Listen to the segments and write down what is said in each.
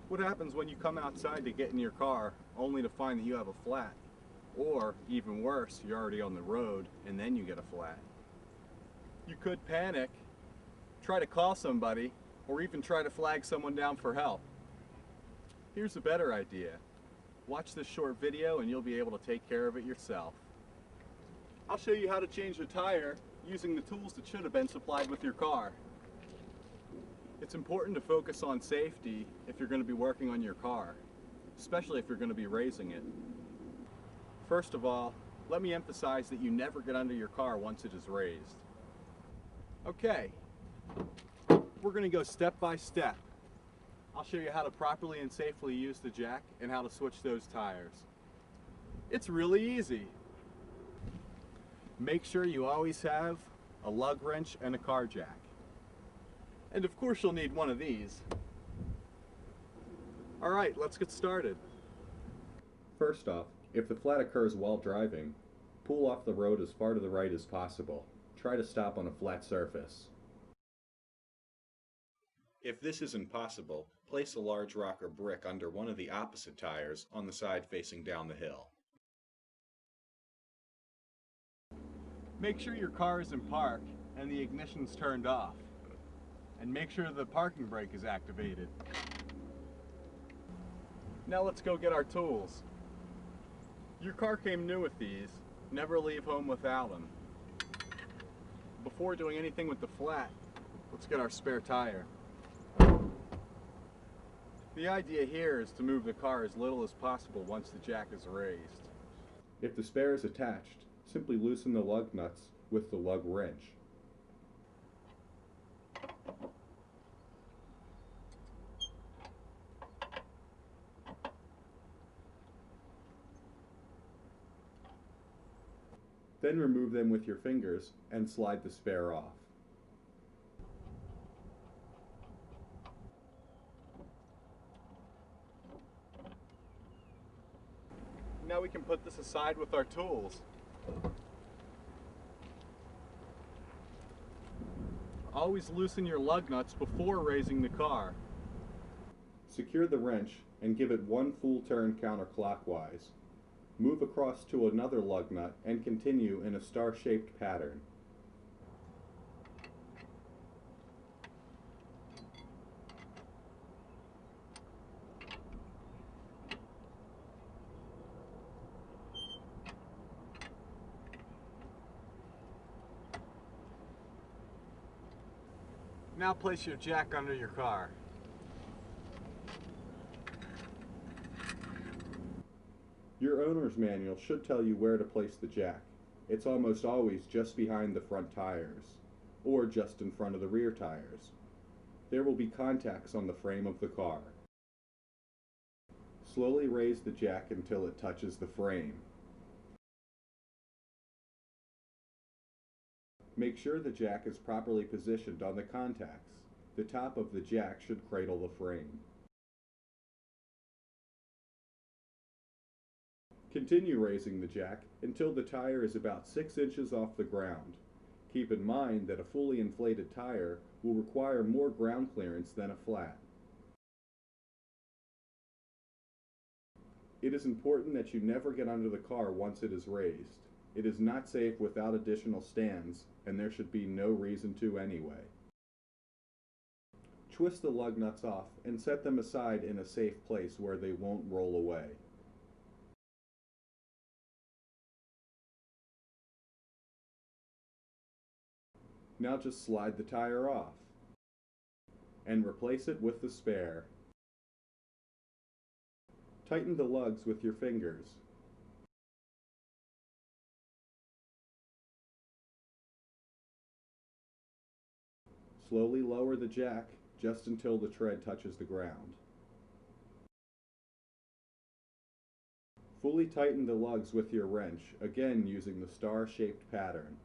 What happens when you come outside to get in your car only to find that you have a flat? Or, even worse, you're already on the road and then you get a flat. You could panic, try to call somebody, or even try to flag someone down for help. Here's a better idea. Watch this short video and you'll be able to take care of it yourself. I'll show you how to change a tire using the tools that should have been supplied with your car. It's important to focus on safety if you're going to be working on your car, especially if you're going to be raising it. First of all, let me emphasize that you never get under your car once it is raised. Okay, we're going to go step by step. I'll show you how to properly and safely use the jack and how to switch those tires. It's really easy. Make sure you always have a lug wrench and a car jack. And of course you'll need one of these. Alright, let's get started. First off, if the flat occurs while driving, pull off the road as far to the right as possible. Try to stop on a flat surface. If this isn't possible, place a large rock or brick under one of the opposite tires on the side facing down the hill. Make sure your car is in park and the ignition's turned off. And make sure the parking brake is activated. Now let's go get our tools. Your car came new with these. Never leave home without them. Before doing anything with the flat, let's get our spare tire. The idea here is to move the car as little as possible once the jack is raised. If the spare is attached, simply loosen the lug nuts with the lug wrench. Then remove them with your fingers and slide the spare off. Now we can put this aside with our tools. Always loosen your lug nuts before raising the car. Secure the wrench and give it one full turn counterclockwise. Move across to another lug nut and continue in a star-shaped pattern. Now place your jack under your car. Your owner's manual should tell you where to place the jack. It's almost always just behind the front tires, or just in front of the rear tires. There will be contacts on the frame of the car. Slowly raise the jack until it touches the frame. Make sure the jack is properly positioned on the contacts. The top of the jack should cradle the frame. Continue raising the jack until the tire is about 6 inches off the ground. Keep in mind that a fully inflated tire will require more ground clearance than a flat. It is important that you never get under the car once it is raised. It is not safe without additional stands, and there should be no reason to anyway. Twist the lug nuts off and set them aside in a safe place where they won't roll away. Now just slide the tire off and replace it with the spare. Tighten the lugs with your fingers. Slowly lower the jack just until the tread touches the ground. Fully tighten the lugs with your wrench, again using the star-shaped pattern.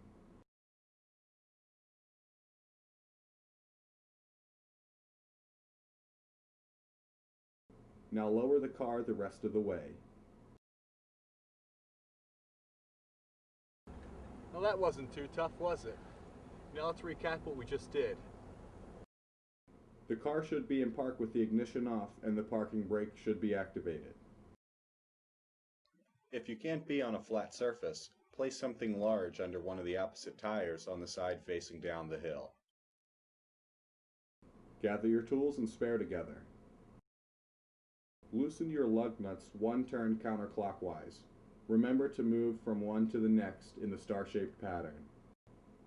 Now lower the car the rest of the way. Well, that wasn't too tough, was it? Now let's recap what we just did. The car should be in park with the ignition off and the parking brake should be activated. If you can't be on a flat surface, place something large under one of the opposite tires on the side facing down the hill. Gather your tools and spare together. Loosen your lug nuts one turn counterclockwise. Remember to move from one to the next in the star-shaped pattern.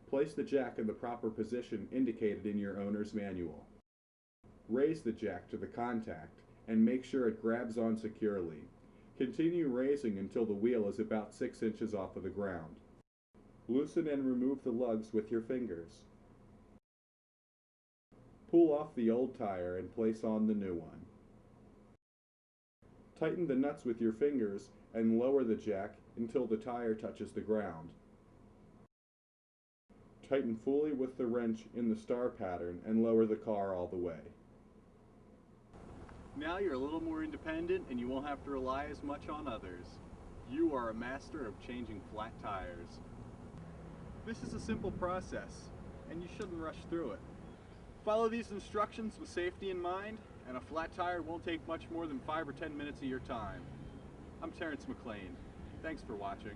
Place the jack in the proper position indicated in your owner's manual. Raise the jack to the contact and make sure it grabs on securely. Continue raising until the wheel is about 6 inches off of the ground. Loosen and remove the lugs with your fingers. Pull off the old tire and place on the new one. Tighten the nuts with your fingers and lower the jack until the tire touches the ground. Tighten fully with the wrench in the star pattern and lower the car all the way. Now you're a little more independent and you won't have to rely as much on others. You are a master of changing flat tires. This is a simple process and you shouldn't rush through it. Follow these instructions with safety in mind and a flat tire won't take much more than 5 or 10 minutes of your time. I'm Terrence McLean. Thanks for watching.